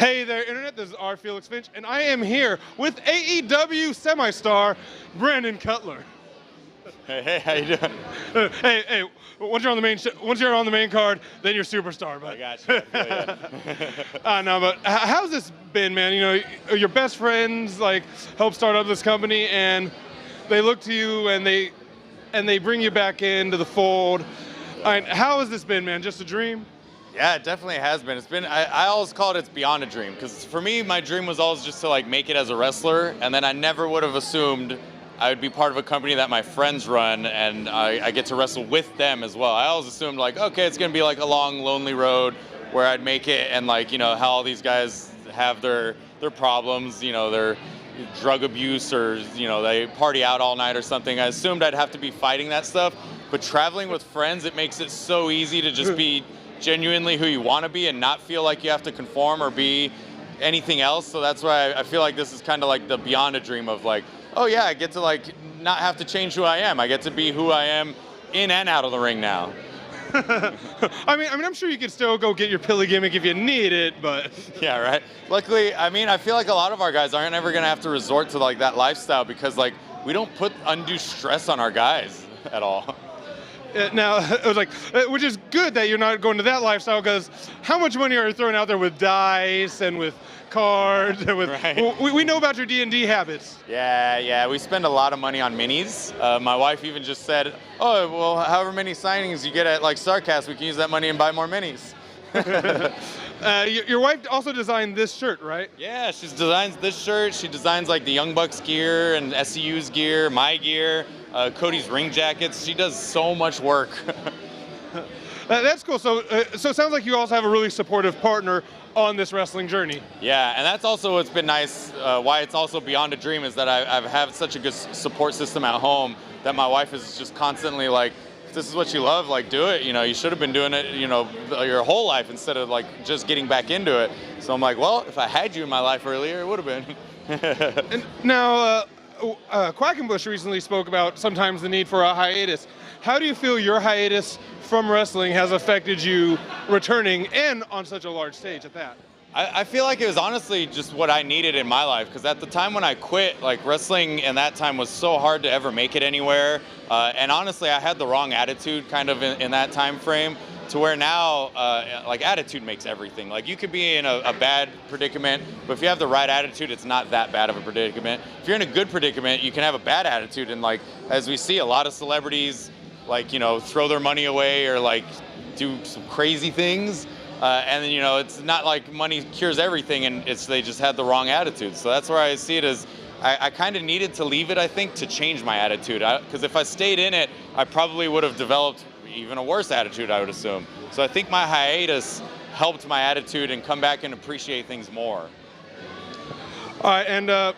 Hey there, Internet. This is R. Felix Finch, and I am here with AEW semi-star Brandon Cutler. Hey, how you doing? Hey, once you're on the main card, then you're superstar. But I got you. I feel ya. no, but how's this been, man? You know, your best friends like help start up this company, and they look to you and they bring you back into the fold. How has this been, man? Just a dream? Yeah, it definitely has been. It's been. I always call it's beyond a dream, because for me, my dream was always just to like make it as a wrestler, and then I never would have assumed I would be part of a company that my friends run, and I get to wrestle with them as well. I always assumed like, okay, it's gonna be like a long, lonely road where I'd make it, and like, you know, how all these guys have their problems, you know, their drug abuse, or, you know, they party out all night or something. I assumed I'd have to be fighting that stuff, but traveling with friends, it makes it so easy to just be genuinely who you want to be and not feel like you have to conform or be anything else. So that's why I feel like this is kind of like the beyond a dream of like, oh yeah, I get to like not have to change who I am. I get to be who I am in and out of the ring now. I mean, I'm sure you could still go get your pilly gimmick if you need it, but yeah, right. Luckily, I mean, I feel like a lot of our guys aren't ever gonna have to resort to like that lifestyle, because like we don't put undue stress on our guys at all. Now, it was like, which is good that you're not going to that lifestyle, because how much money are you throwing out there with dice and with cards and with? Right. We know about your D&D habits. Yeah, we spend a lot of money on minis. My wife even just said, oh, well, however many signings you get at like StarCast, we can use that money and buy more minis. Your wife also designed this shirt, right? Yeah, she designs this shirt. She designs like the Young Bucks gear and SCU's gear, my gear, Cody's ring jackets. She does so much work. That's cool. So it sounds like you also have a really supportive partner on this wrestling journey. Yeah, and that's also what's been nice. Why it's also beyond a dream is that I've had such a good support system at home that my wife is just constantly like, if this is what you love, like do it. You know, you should have been doing it, you know, your whole life instead of like just getting back into it. So I'm like, well, if I had you in my life earlier, it would have been. And now, Quackenbush recently spoke about sometimes the need for a hiatus. How do you feel your hiatus from wrestling has affected you returning and on such a large stage at that? I feel like it was honestly just what I needed in my life, because at the time when I quit, like wrestling in that time was so hard to ever make it anywhere. And honestly, I had the wrong attitude kind of in that time frame, to where now, like attitude makes everything. Like you could be in a bad predicament, but if you have the right attitude, it's not that bad of a predicament. If you're in a good predicament, you can have a bad attitude. And like, as we see, a lot of celebrities, like, you know, throw their money away or like do some crazy things. And then, you know, it's not like money cures everything, and they just had the wrong attitude. So that's where I see it as I kind of needed to leave it, I think, to change my attitude. Because if I stayed in it, I probably would have developed even a worse attitude, I would assume. So I think my hiatus helped my attitude and come back and appreciate things more. All right, and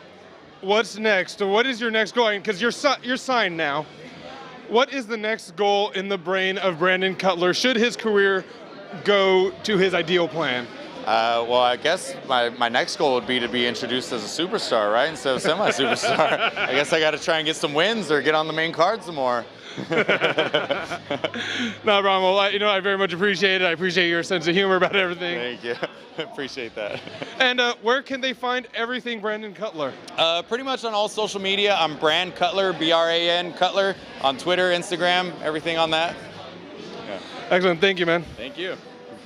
what's next? What is your next goal? Because you're signed now. What is the next goal in the brain of Brandon Cutler should his career go to his ideal plan? Well, I guess my next goal would be to be introduced as a superstar, right? Instead of semi-superstar. I guess I got to try and get some wins or get on the main card some more. No problem. Well, I very much appreciate it. I appreciate your sense of humor about everything. Thank you. Appreciate that. And where can they find everything Brandon Cutler? Pretty much on all social media. I'm Brand Cutler, B-R-A-N Cutler, on Twitter, Instagram, everything on that. Yeah. Excellent. Thank you, man. Thank you.